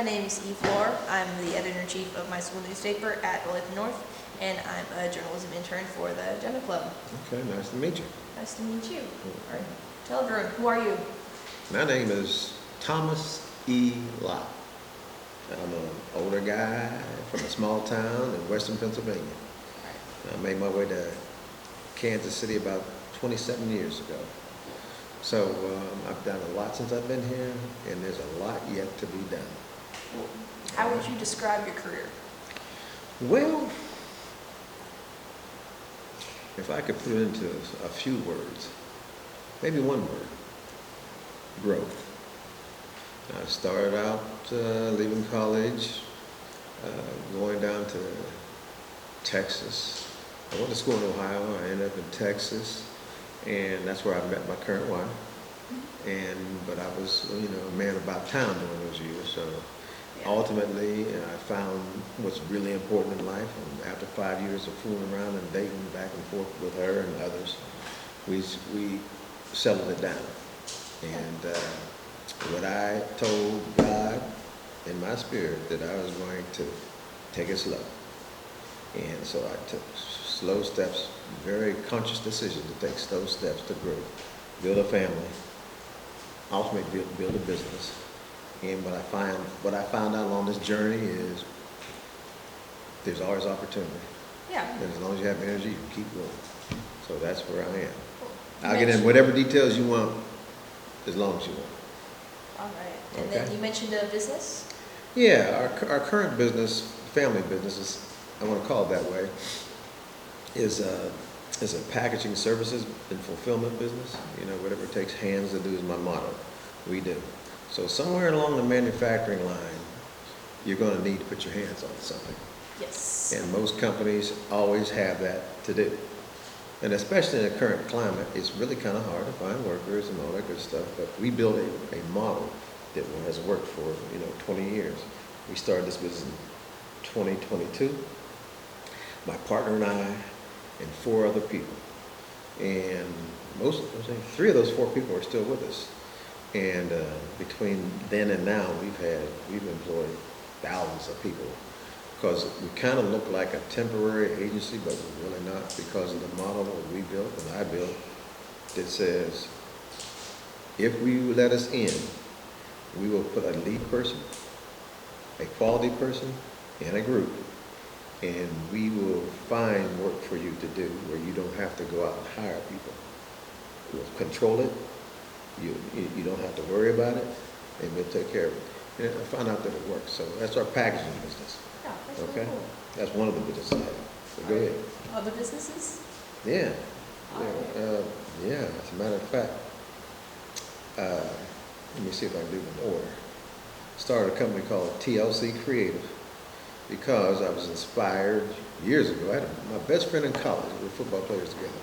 name's Eve Loehrer. I'm the editor-in-chief of my school newspaper at Olathe North, and I'm a journalism intern for the Jegna Klub. Okay, nice to meet you. Nice to meet you. All right. Tell everyone, who are you? My name is Thomas E. Lott. I'm an older guy from a small town in western Pennsylvania. I made my way to Kansas City about 27 years ago. So I've done a lot since I've been here, and there's a lot yet to be done. How would you describe your career? Well, if I could put it into a few words, maybe one word: growth. I started out leaving college, going down to Texas. I went to school in Ohio. I ended up in Texas, and that's where I met my current wife. But I was, a man about town during those years. So ultimately, I found what's really important in life. And after 5 years of fooling around and dating back and forth with her and others, we settled it down. And what I told God in my spirit that I was going to take it slow. And so I took slow steps, very conscious decision to take slow steps to grow, build a family, ultimately build a business. And what I found out along this journey is there's always opportunity. Yeah. And as long as you have energy, you can keep going. So that's where I am. Cool. I'll get in whatever details you want, as long as you want. All right. And Okay. then you mentioned a business? Yeah, our current business, family business, is, I want to call it that way, is a packaging services and fulfillment business. Whatever it takes hands to do is my motto. We do. So somewhere along the manufacturing line, you're going to need to put your hands on something. Yes. And most companies always have that to do. And especially in the current climate, it's really kind of hard to find workers and all that good stuff. But we built a model that has worked for 20 years. We started this business in 2022. My partner and I and 4 other people. And three of those 4 people are still with us. And between then and now, we've employed thousands of people, because we kind of look like a temporary agency, but we're really not, because of the model that we built and I built that says, if we let us in, we will put a lead person, a quality person, and a group, and we will find work for you to do where you don't have to go out and hire people. We'll control it. You don't have to worry about it, and we'll take care of it. And I found out that it works. So that's our packaging business. Yeah, that's Okay? really cool. That's one of the business items. So go ahead. Other businesses? Yeah. All right. Yeah, as a matter of fact, let me see if I can do them in order. Started a company called TLC Creative because I was inspired years ago. I had my best friend in college. We were football players together.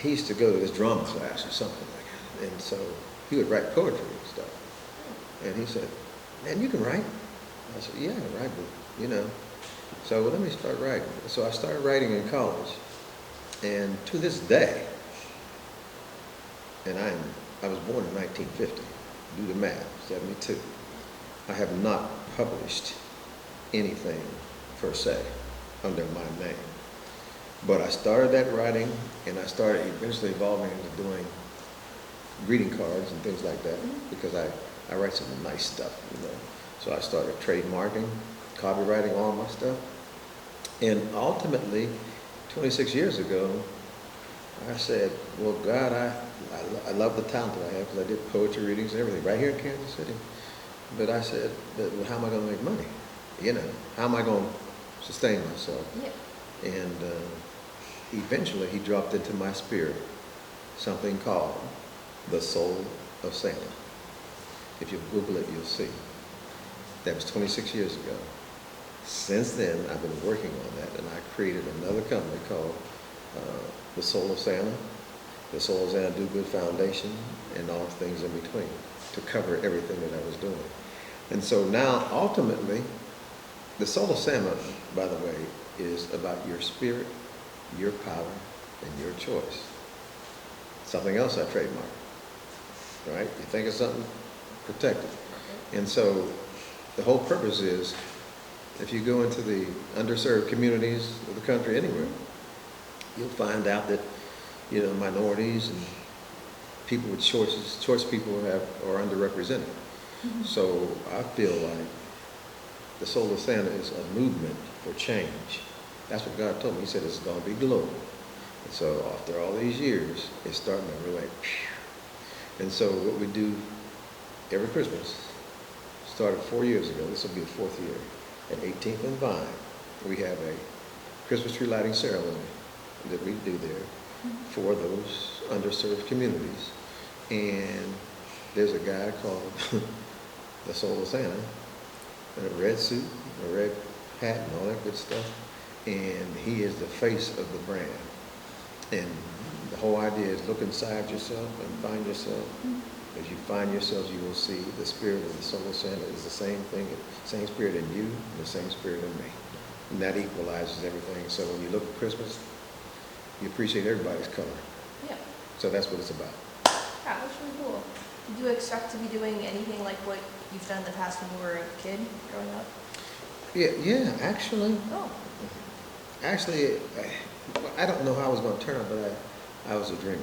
He used to go to this drama class or something like that. And so he would write poetry and stuff. And he said, "Man, you can write?" I said, "Yeah, I can write, but So let me start writing." So I started writing in college. And to this day, and I was born in 1950, do the math, 72. I have not published anything per se under my name. But I started that writing, and I started eventually evolving into doing greeting cards and things like that, because I write some nice stuff, So I started trademarking, copywriting all my stuff. And ultimately, 26 years ago, I said, well, God, I love the talent that I have, because I did poetry readings and everything right here in Kansas City. But I said, well, how am I going to make money? How am I going to sustain myself? Yeah. And eventually he dropped into my spirit something called the Soul of Santa. If you Google it, you'll see. That was 26 years ago. Since then, I've been working on that, and I created another company called the Soul of Santa, the Soul of Santa Do Good Foundation, and all things in between, to cover everything that I was doing. And so now, ultimately, the Soul of Santa, by the way, is about your spirit, your power, and your choice. Something else I trademarked, right? You think of something, protect it. And so the whole purpose is, if you go into the underserved communities of the country anywhere, you'll find out that, you know, minorities and people with choice people are underrepresented. So I feel like the Solar Santa is a movement for change. That's what God told me. He said it's going to be global. And so after all these years, it's starting to really, and so what we do every Christmas, started 4 years ago, this will be the 4th year, at 18th and Vine, we have a Christmas tree lighting ceremony that we do there for those underserved communities. And there's a guy called the Solar Santa, in a red suit, a red hat, and all that good stuff. And he is the face of the brand. And the whole idea is look inside yourself and find yourself. As you find yourselves, you will see the spirit of the Solar Santa is the same thing, same spirit in you, and the same spirit in me. And that equalizes everything. So when you look at Christmas, you appreciate everybody's color. Yeah. So that's what it's about. Yeah, that's really cool. Did you expect to be doing anything like what you've done in the past when you were a kid growing up? Yeah, actually. Oh. Actually, I don't know how I was going to turn out, but I was a dreamer.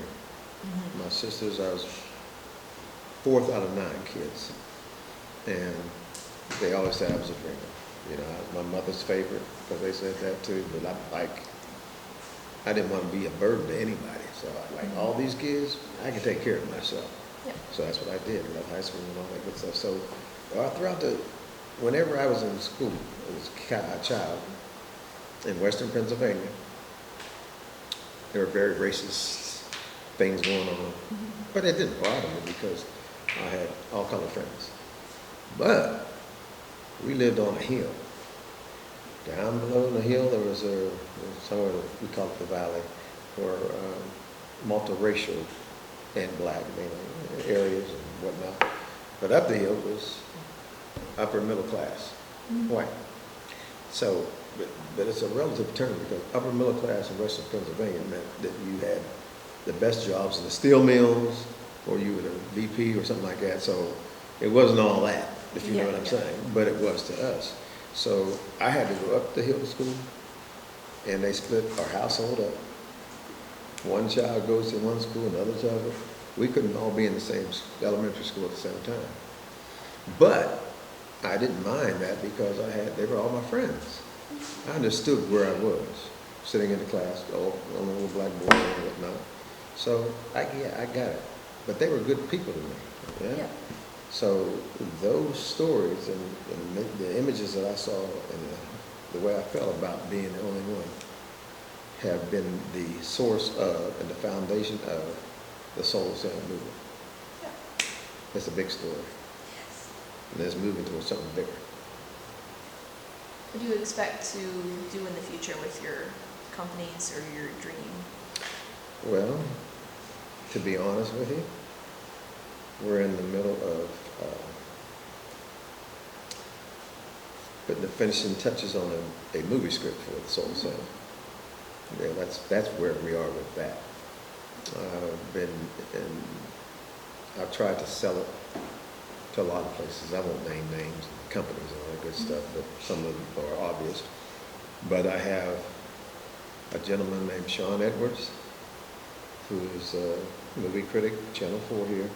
My sisters, I was 4th out of 9 kids, and they always said I was a dreamer. You know, I was my mother's favorite because they said that too. But I didn't want to be a burden to anybody. So like all these kids, I can take care of myself. Yeah. So that's what I did. I left high school and all that good stuff. So whenever I was in school, as a child in Western Pennsylvania, there were very racist things going on, but it didn't bother me because I had all color friends. But we lived on a hill. Down below the hill, there was somewhere we call it the valley, where multiracial and Black areas and whatnot. But up the hill was upper middle class, white. So, but it's a relative term because upper middle class in Western Pennsylvania meant that you had the best jobs in the steel mills, or you were a VP or something like that. So it wasn't all that, if you know what I'm saying, but it was to us. So I had to go up the hill to school, and they split our household up. One child goes to one school, another child goes. We couldn't all be in the same elementary school at the same time. But I didn't mind that because they were all my friends. I understood where I was, sitting in the class, all on the little blackboard and whatnot. So I got it. But they were good people to me. Yeah. So those stories and the images that I saw and the way I felt about being the only one have been the source of and the foundation of the Solar Santa movement. Yeah. It's a big story. Yes. And it's moving towards something bigger. What do you expect to do in the future with your companies or your dream? Well, to be honest with you, we're in the middle of putting the finishing touches on a movie script for the Solar Santa. Yeah, that's where we are with that. I've tried to sell it to a lot of places. I won't name names, companies, and all that good stuff, but some of them are obvious. But I have a gentleman named Sean Edwards, who is a movie critic, Channel 4 here.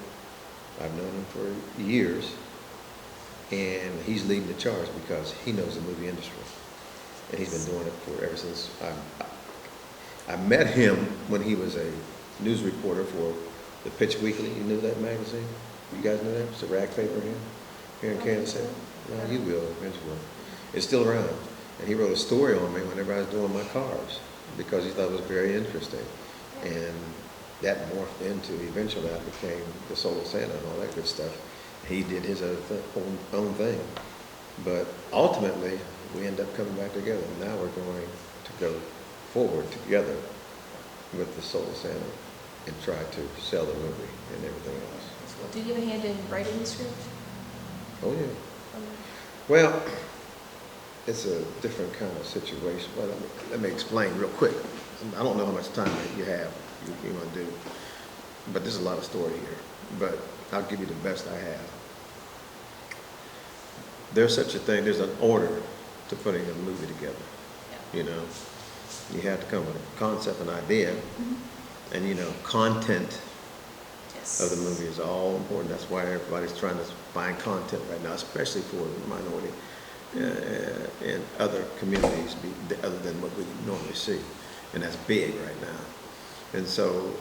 I've known him for years, and he's leading the charge because he knows the movie industry, and he's been doing it ever since I met him when he was a news reporter for the Pitch Weekly. You knew that magazine? You guys know that? It's a rag paper here in Kansas City. No, you will eventually. It's still around, and he wrote a story on me whenever I was doing my cars because he thought it was very interesting, and that morphed into, eventually I became the Solar Santa and all that good stuff. He did his own thing. But ultimately, we end up coming back together. Now we're going to go forward together with the Solar Santa and try to sell the movie and everything else. Did you have a hand in writing the script? Oh, yeah. Well, it's a different kind of situation. Well, let me explain real quick. I don't know how much time you have. You want to do, but there's a lot of story here, but I'll give you the best I have. there's such a thing, there's an order to putting a movie together. Yeah. You know, you have to come with a concept, an idea, and you know, content Yes. of the movie is all important. That's why everybody's trying to find content right now, especially for the minority and other communities, other than what we normally see. And that's big right now. And so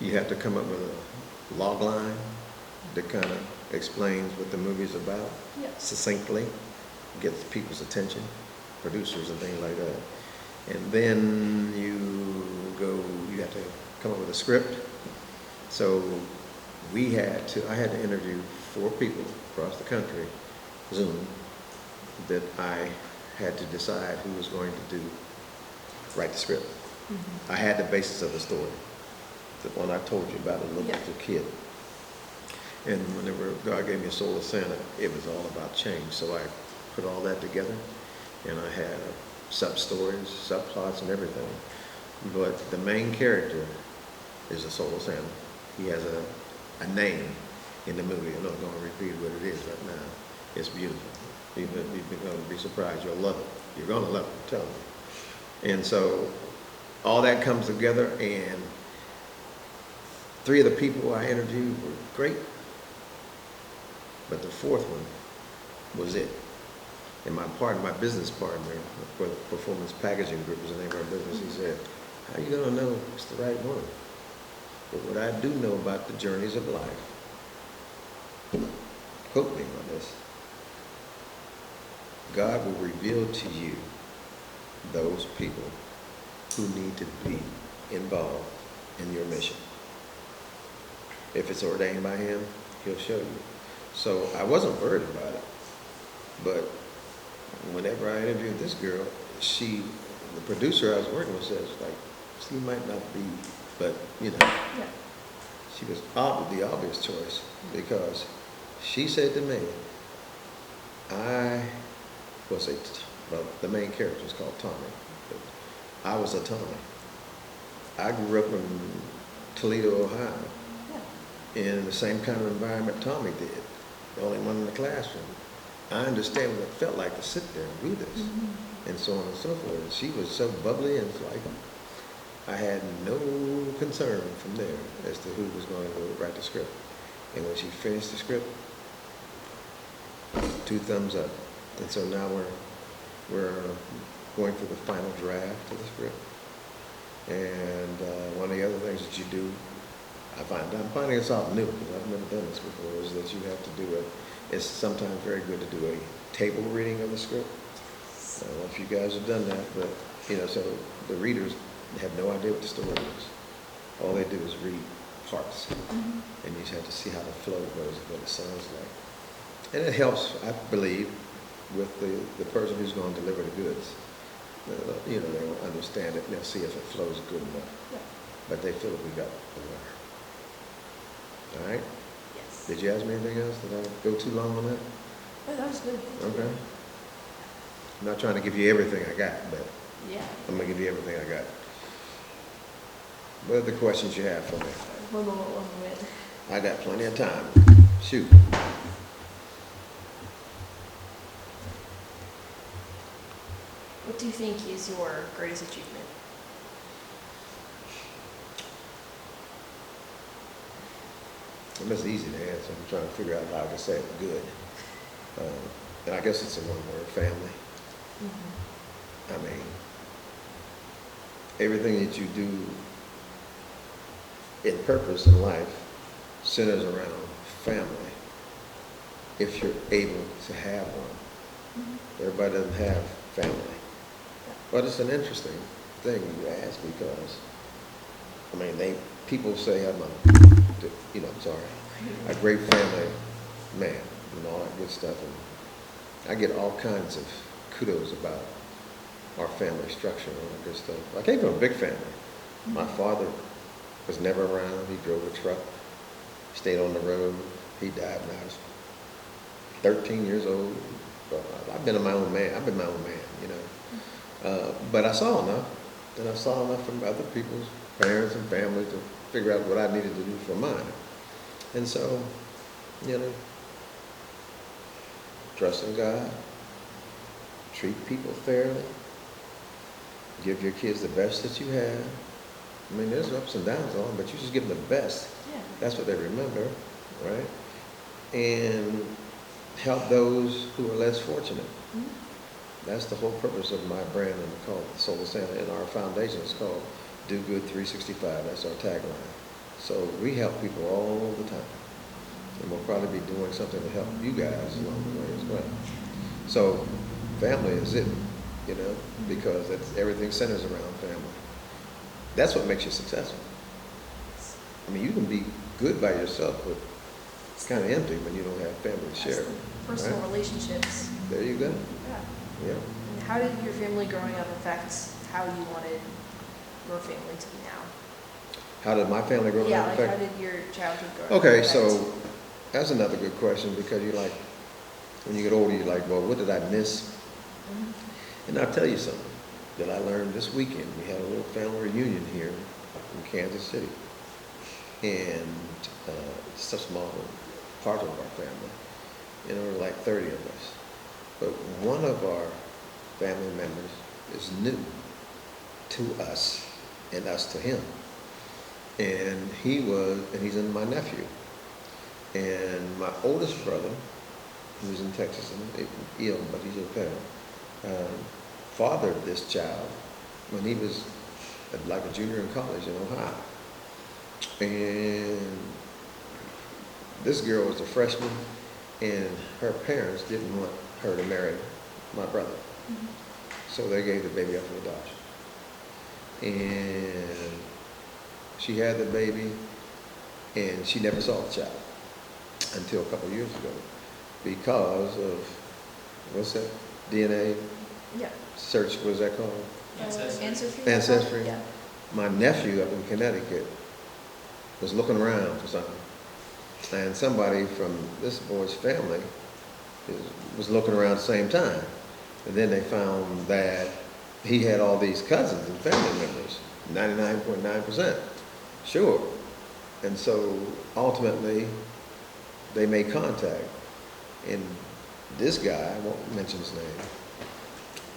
you have to come up with a log line that kind of explains what the movie's about succinctly, gets people's attention, producers and things like that. And then you have to come up with a script. So I had to interview 4 people across the country, Zoom, that I had to decide who was going to write the script. I had the basis of the story, the one I told you about, a little kid. And whenever God gave me a soul of Santa, it was all about change. So I put all that together, and I had sub-stories, subplots, and everything. But the main character is the soul of Santa. He has a name in the movie. I'm not going to repeat what it is right now. It's beautiful. You're going to be surprised. You'll love it. You're going to love it, I'm telling you. And so all that comes together, and 3 of the people I interviewed were great, but the 4th one was it. And my business partner for the Performance Packaging Group is the name of our business. He said, "How are you going to know it's the right one?" But what I do know about the journeys of life, quote me on this, God will reveal to you those people who need to be involved in your mission. If it's ordained by Him, He'll show you. So I wasn't worried about it, but whenever I interviewed this girl, the producer I was working with says, like, she might not be, but you know, she was the obvious choice, because she said to me, the main character is called Tommy. I was a Tommy. I grew up in Toledo, Ohio, in the same kind of environment Tommy did, the only one in the classroom. I understand what it felt like to sit there and do this, and so on and so forth. And she was so bubbly, and it's like, I had no concern from there as to who was going to write the script. And when she finished the script, 2 thumbs up. And so now we're going through the final draft of the script. And one of the other things that you do, I'm finding this out new, because I've never done this before, is that you have to do it's sometimes very good to do a table reading of the script. I don't know if you guys have done that, but you know, so the readers have no idea what the story is. All they do is read parts, and you just have to see how the flow goes, what it sounds like. And it helps, I believe, with the person who's going to deliver the goods. You know, they'll understand it, and they'll see if it flows good enough. But they feel that we got the wire. All right? Yes. Did you ask me anything else? Did I go too long on that? Oh, that was good. Okay. I'm not trying to give you everything I got, but I'm going to give you everything I got. What are the questions you have for me? One moment. I got plenty of time. Shoot. What do you think is your greatest achievement? Well, it's easy to answer. I'm trying to figure out how to say it good. And I guess it's a one-word: family. I mean, everything that you do in purpose in life centers around family, if you're able to have one. Everybody doesn't have family. But it's an interesting thing you ask, because, I mean, people say I'm a great family man and all that good stuff. And I get all kinds of kudos about our family structure and all that good stuff. I came from a big family. My father was never around. He drove a truck, stayed on the road. He died when I was 13 years old. I've been my own man, you know. But I saw enough, and I saw enough from other people's parents and families to figure out what I needed to do for mine. And so, you know, trust in God, treat people fairly, give your kids the best that you have. I mean, there's ups and downs on, but you just give them the best. Yeah. That's what they remember, right? And help those who are less fortunate. Mhm. That's the whole purpose of my brand and called Soul Santa, and our foundation is called Do Good 365. That's our tagline. So we help people all the time. And we'll probably be doing something to help you guys along the way as well. So family is it, you know, because everything centers around family. That's what makes you successful. I mean, you can be good by yourself, but it's kind of empty when you don't have family to share. Personal right? relationships. There you go. Yeah. Yeah. And how did your family growing up affect how you wanted your family to be now? How did my family grow Yeah, up? like how did your childhood grow up? Okay, affect- so that's another good question, because you're like, when you get older, you're like, well, what did I miss? Mhm. And I'll tell you something that I learned this weekend. We had a little family reunion here in Kansas City. And it's such a small part of our family. You know, there were like 30 of us. But one of our family members is new to us and us to him. And he's in my nephew. And my oldest brother, who's in Texas and ill, but he's okay, fathered this child when he was like a junior in college in Ohio. And this girl was a freshman, and her parents didn't want her to marry my brother. Mhm. So they gave the baby up for adoption. And she had the baby, and she never saw the child until a couple of years ago because of, what's that, DNA Yeah. search, what's that called? Ancestry. Ancestry. Yeah. My nephew up in Connecticut was looking around for something, and somebody from this boy's family was looking around at the same time. And then they found that he had all these cousins and family members, 99.9% sure. And so ultimately, they made contact. And this guy, I won't mention his name,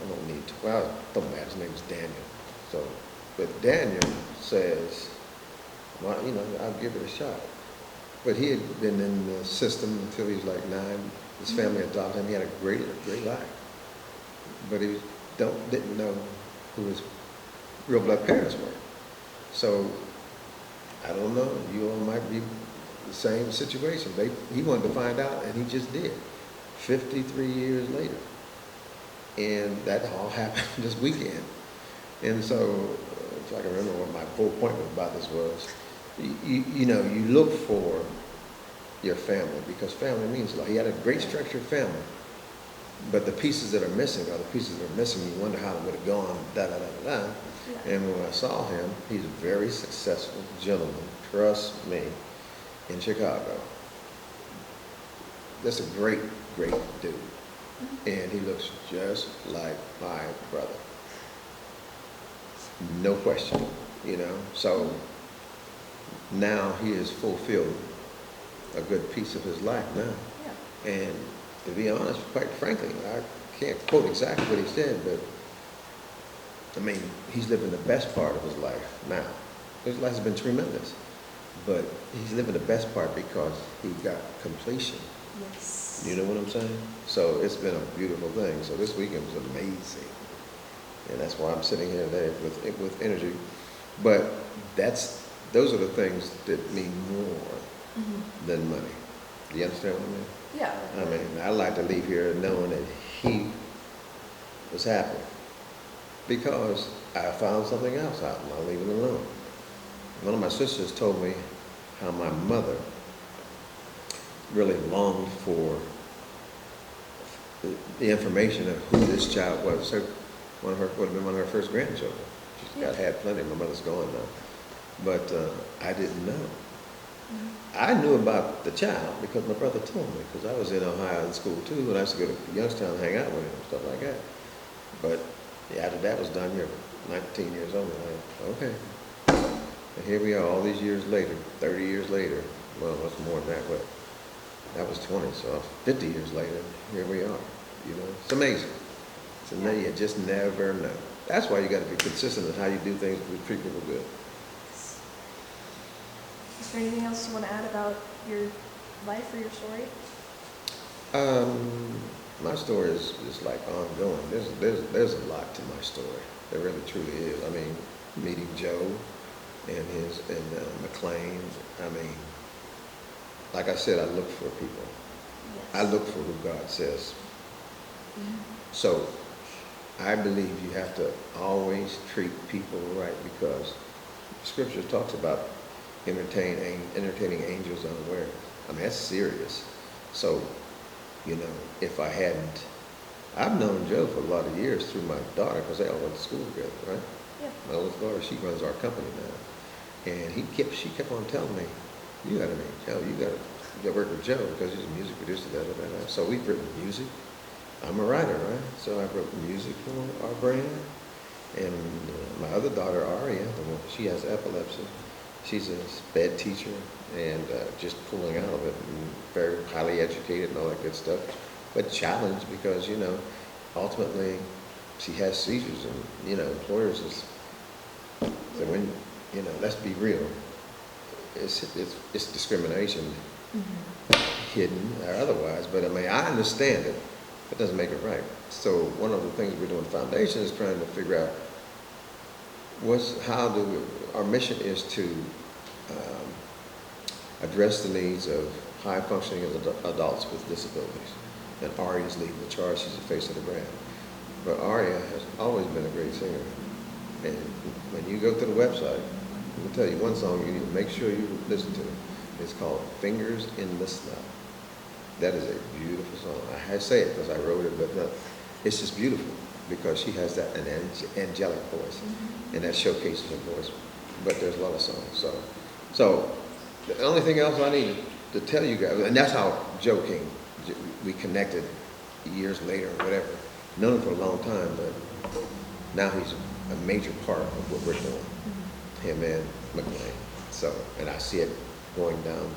I don't need to, well, it don't matter, his name is Daniel. So, but Daniel says, well, you know, I'll give it a shot. But he had been in the system until he was like 9. His family adopted him. He had a great life. But he didn't know who his real blood parents were. So, I don't know, you all might be the same situation. He wanted to find out, and he just did, 53 years later. And that all happened this weekend. And so, if I can remember what my whole point about this was, you know, you look for your family, because family means a lot. He had a great structured family, but the pieces that are missing are the pieces that are missing. You wonder how it would have gone, da-da-da-da-da. Yeah. And when I saw him, he's a very successful gentleman, trust me, in Chicago. That's a great, great dude. And he looks just like my brother. No question, you know. So now he has fulfilled a good piece of his life now. Yeah. And to be honest, quite frankly, I can't quote exactly what he said, but I mean, he's living the best part of his life now. His life has been tremendous, but he's living the best part because he got completion. Yes. You know what I'm saying? So it's been a beautiful thing. So this weekend was amazing. And that's why I'm sitting here today with energy. But those are the things that mean more than money. Do you understand what I mean? Yeah. I mean, I like to leave here knowing that he was happy because I found something else out and I'll leave it alone. One of my sisters told me how my mother really longed for the information of who this child was. So would have been one of her first grandchildren. She's had plenty. My mother's gone now. But I didn't know. I knew about the child because my brother told me, because I was in Ohio in school too, and I used to go to Youngstown and hang out with him and stuff like that. But after that was done, you're 19 years old. I'm like, okay. And here we are all these years later, 30 years later. Well, it's more than that, but That was 20, so 50 years later, here we are. You know, it's amazing. So now you just never know. That's why you got to be consistent in how you do things to treat people good. Is there anything else you want to add about your life or your story? My story is like ongoing. There's a lot to my story. There really truly is. I mean, meeting Joe and McLean. I mean, like I said, I look for people. Yes. I look for who God says. So I believe you have to always treat people right, because Scripture talks about entertaining angels unaware. I mean, that's serious. So, you know, if I hadn't, I've known Joe for a lot of years through my daughter, because they all went to school together, right? Yeah. My oldest daughter, she runs our company now, and she kept on telling me, "You got to meet Joe. You got to work with Joe because he's a music producer." So we've written music. I'm a writer, right? So I wrote music for our brand. And my other daughter, Aria, she has epilepsy. She's a sped teacher and just pulling out of it, and very highly educated and all that good stuff. But challenged because, you know, ultimately she has seizures, and, you know, employers is, so when, you know, let's be real, it's discrimination, hidden or otherwise. But I mean, I understand it. It doesn't make it right. So one of the things we're doing at the foundation is trying to figure out our mission is to address the needs of high functioning adults with disabilities. And Aria's leading the charge. She's the face of the brand. But Aria has always been a great singer. And when you go to the website, I'm gonna tell you one song you need to make sure you listen to. It's called Fingers in the Snow. That is a beautiful song. I say it because I wrote it, but no, it's just beautiful because she has that an angelic voice, and that showcases her voice. But there's a lot of songs. So the only thing else I need to tell you guys, and that's how Joe came. We connected years later or whatever. Known him for a long time, but now he's a major part of what we're doing. Him and McLean. So, and I see it going down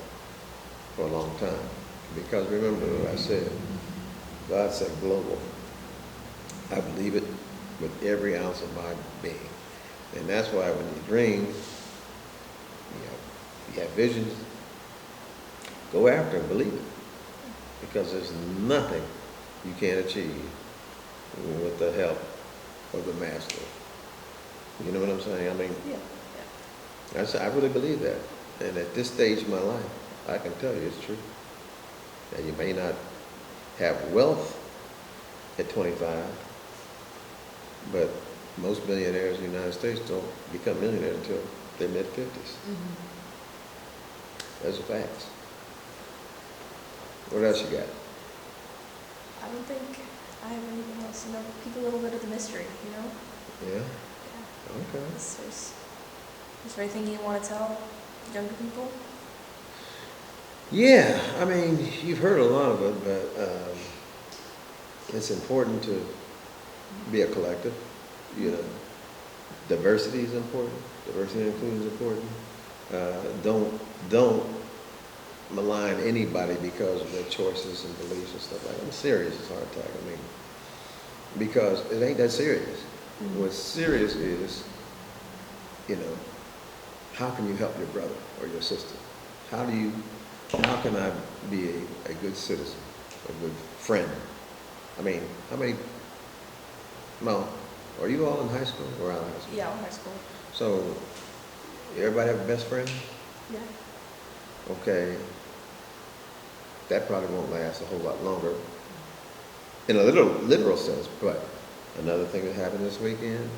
for a long time. Because remember what I said, God said global. I believe it with every ounce of my being. And that's why when you dream, you have visions, go after and believe it. Because there's nothing you can't achieve with the help of the Master. You know what I'm saying? I mean, I really believe that. And at this stage of my life, I can tell you it's true. Now, you may not have wealth at 25, but most millionaires in the United States don't become millionaires until their mid-50s. Those are facts. What else you got? I don't think I have anything else. You know, keep a little bit of the mystery, you know? Yeah? Okay. Is there anything you want to tell younger people? Yeah, I mean, you've heard a lot of it, but it's important to be a collective. You know, diversity is important. Diversity and inclusion is important. Don't malign anybody because of their choices and beliefs and stuff like that. I'm serious as heart attack. I mean, because it ain't that serious. What's serious is, you know, how can you help your brother or your sister? How can I be a good citizen, a good friend? I mean, are you all in high school or out of high school? Yeah, I'm in high school. So, everybody have a best friend? Yeah. Okay. That probably won't last a whole lot longer in a literal sense, but another thing that happened this weekend,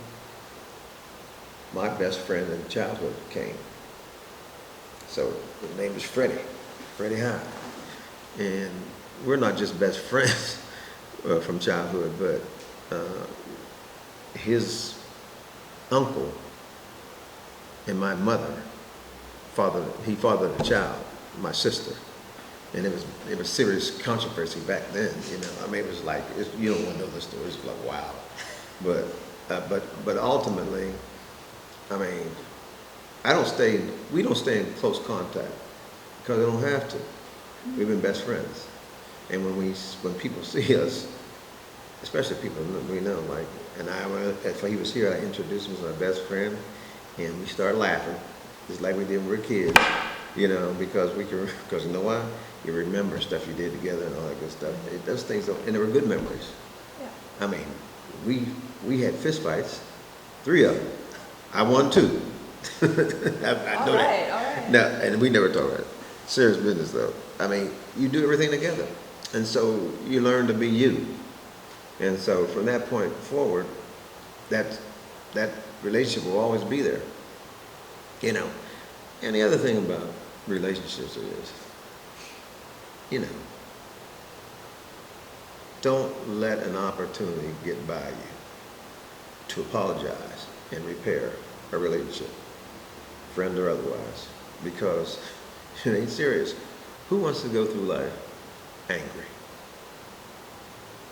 my best friend in childhood came. So his name is Freddie High. And we're not just best friends from childhood, but his uncle and my mother, he fathered a child, my sister. And it was serious controversy back then, you know. I mean, it was like, you don't want to know the story, it's like, wow. But ultimately, I mean, we don't stay in close contact because I don't have to. We've been best friends. And when people see us, especially people we know, like, and if he was here, I introduced him as my best friend, and we start laughing, just like we did when we were kids, because you know why? You remember stuff you did together and all that good stuff. Those things, and they were good memories. Yeah. I mean, we had fist fights, 3 of them. I won 2. I know that. All right. No, and we never talk about it. Serious business, though. I mean, you do everything together. And so you learn to be you. And so from that point forward, that relationship will always be there. And the other thing about relationships is, don't let an opportunity get by you to apologize and repair a relationship, friend or otherwise, because it ain't serious. Who wants to go through life angry?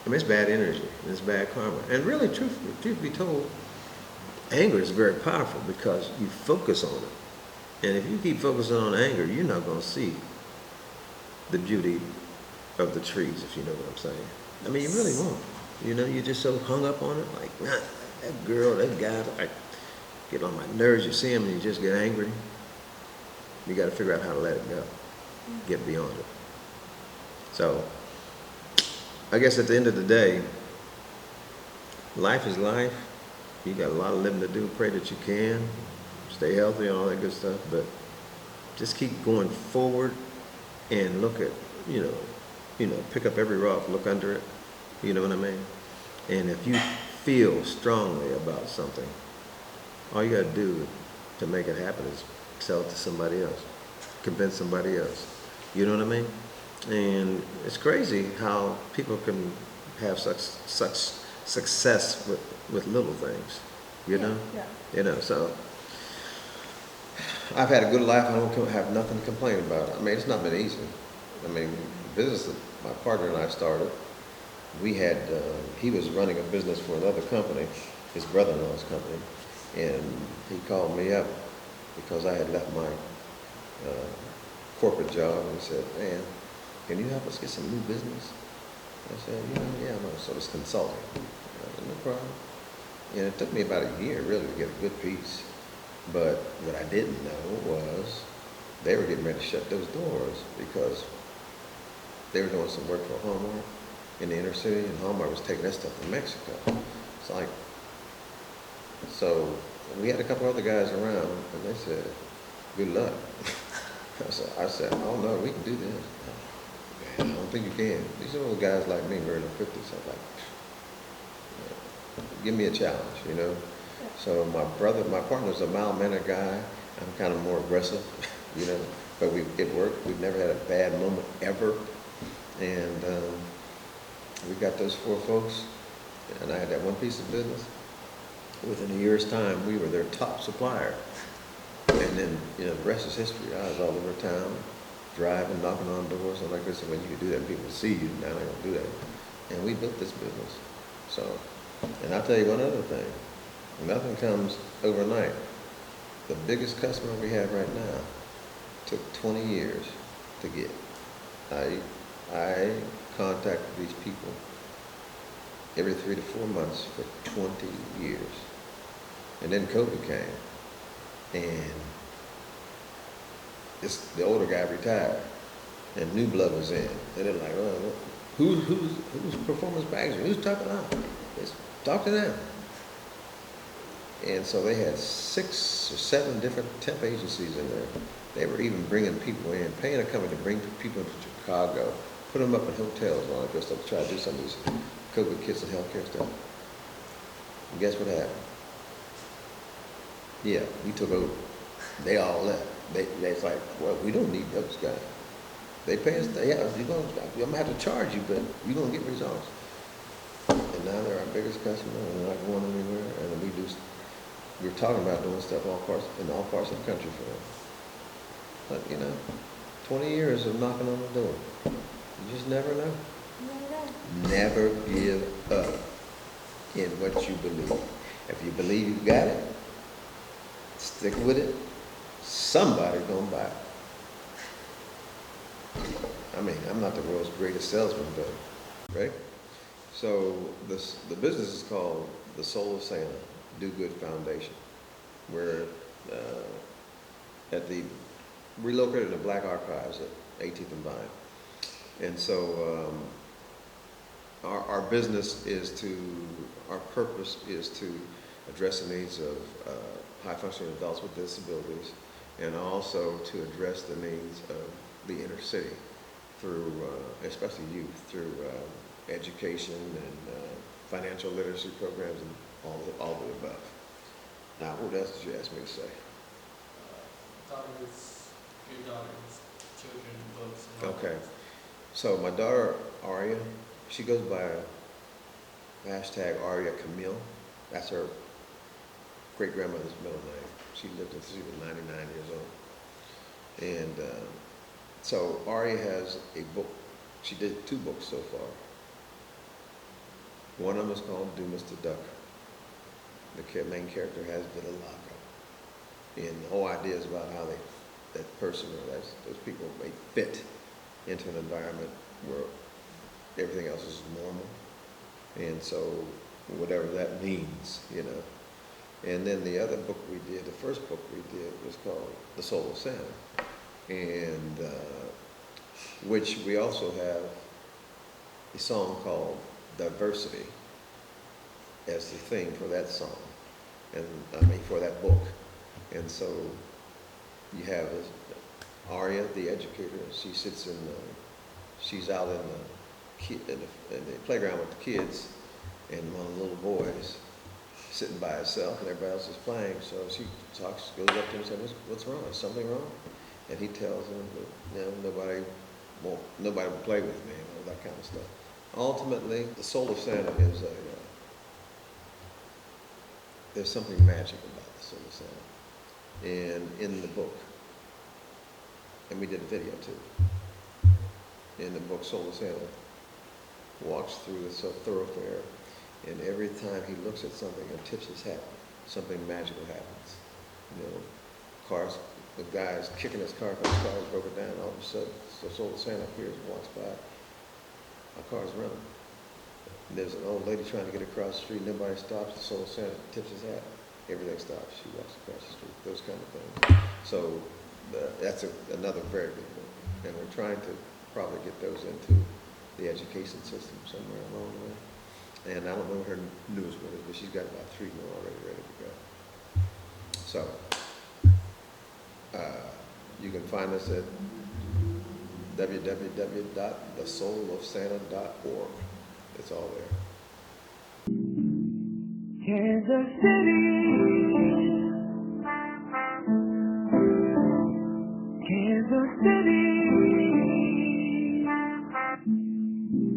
I mean, it's bad energy, and it's bad karma. And really, truth be told, anger is very powerful because you focus on it. And if you keep focusing on anger, you're not going to see the beauty of the trees, if you know what I'm saying. I mean, you really won't. You're just so hung up on it, like, nah, that girl, that guy, like, get on my nerves. You see him and you just get angry. You got to figure out how to let it go, get beyond it. So, I guess at the end of the day, life is life. You got a lot of living to do. Pray that you can stay healthy and all that good stuff, but just keep going forward and look at, pick up every rock, look under it. You know what I mean? And if you feel strongly about something, all you got to do to make it happen is sell it to somebody else, convince somebody else. You know what I mean? And it's crazy how people can have such success with little things, Yeah. So I've had a good life. I don't have nothing to complain about. I mean, it's not been easy. I mean, business that my partner and I started, he was running a business for another company, his brother-in-law's company, and he called me up because I had left my corporate job, and he said, man, can you help us get some new business? I said, yeah, I'm sort of consulting. I said, no problem. And it took me about a year, really, to get a good piece. But what I didn't know was they were getting ready to shut those doors because they were doing some work for Hallmark in the inner city, and Hallmark was taking that stuff to Mexico. It's like, so we had a couple other guys around, and they said, good luck. I said, oh no, we can do this. I don't think you can. These are old guys like me, we're in the 50s. I'm like, give me a challenge, So my partner's a mild-mannered guy. I'm kind of more aggressive, but it worked. We've never had a bad moment ever. And we got those 4 folks, and I had that one piece of business. Within a year's time, we were their top supplier. And then, the rest is history. I was all over town, driving, knocking on doors, and like this. And when you could do that, and people would see you. Now they don't do that. And we built this business. So, and I'll tell you one other thing. Nothing comes overnight. The biggest customer we have right now took 20 years to get. I contacted these people every 3 to 4 months for 20 years. And then COVID came. And the older guy retired. And new blood was in. And they're like, well, who's performance packaging? Who's talking out? Talk to them. And so they had 6 or 7 different temp agencies in there. They were even bringing people in, paying a company to bring people into Chicago, put them up in hotels and all that good stuff to try to do some of these COVID kits and healthcare stuff. And guess what happened? Yeah, we took over. They all left. They's like, well, we don't need those guys. They pay us, I'm going to have to charge you, but you're going to get results. And now they're our biggest customer, and they're not going anywhere. And we're talking about doing stuff in all parts of the country for them. But 20 years of knocking on the door. You just never know. Never give up in what you believe. If you believe you got it, stick with it. Somebody's gonna buy it. I mean, I'm not the world's greatest salesman, but, right? So the business is called The Soul of Santa, Do Good Foundation. We're relocated to Blaq Archives at 18th and Vine. And so our business our purpose is to address the needs of high-functioning adults with disabilities, and also to address the needs of the inner city through, especially youth, through education and financial literacy programs and all the above. Now, what else did you ask me to say? Your daughter's children, books, and all Okay. that. So my daughter, Aria, she goes by hashtag Aria Camille. That's her great-grandmother's middle name. She lived until she was 99 years old. And so Aria has a book. She did 2 books so far. One of them is called Do Mr. Duck. The main character has vitiligo. And the whole idea is about how that person or those people may fit into an environment where everything else is normal. And so whatever that means, you know. And then the other book we did, the first book we did, was called The Soul of Santa. And which we also have a song called Diversity as the theme for that song, and for that book. And so you have Aria, the educator. She's out in the playground with the kids, and one of the little boys sitting by herself, and everybody else is playing. So she goes up to him and says, "What's wrong? Is something wrong?" And he tells them that, nobody will play with me, and all that kind of stuff. Ultimately, the Soul of Santa is there's something magic about the Soul of Santa. And in the book, and we did a video too, in the book, Soul of Santa walks through the thoroughfare, and every time he looks at something and tips his hat, something magical happens. Cars, the guy's kicking his car because his car is broken down. All of a sudden, the Soul of Santa appears and walks by. Our car's running. And there's an old lady trying to get across the street. Nobody stops. The Soul of Santa tips his hat. Everything stops. She walks across the street. Those kind of things. So that's another very good book. And we're trying to probably get those into the education system somewhere along the way. And I don't know what her newest one is, but she's got about 3 more already ready to go. So you can find us at www.thesoulofsanta.org. It's all there. Kansas City, Kansas City.